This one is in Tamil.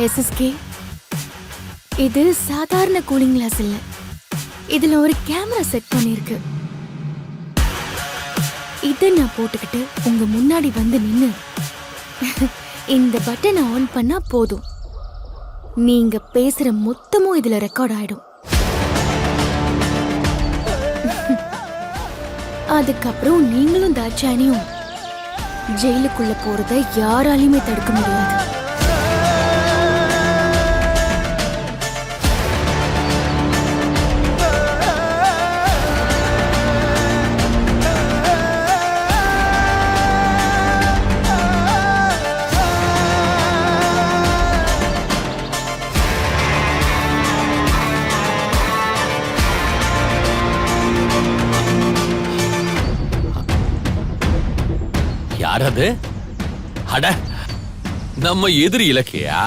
எஸ்எஸ்கே, இது சாதாரண கூலிங் கிளாஸ் இல்ல. இதுல ஒரு கேமரா செட் பண்ணிருக்கு. இத நான் போட்டுக்கிட்டு உங்க முன்னாடி வந்து நின்னு இந்த பட்டனை ஆன் பண்ணா போதும், நீங்க பேசுற மொத்தமும் இதுல ரெக்கார்ட் ஆயிடும். அதுக்கப்புறம் நீங்களும் தாட்சாயணியும் ஜெயிலுக்குள்ள போறத யாராலையுமே தடுக்க முடியாது. யார் அது? அட, நம்ம எதிரி இலக்கியா?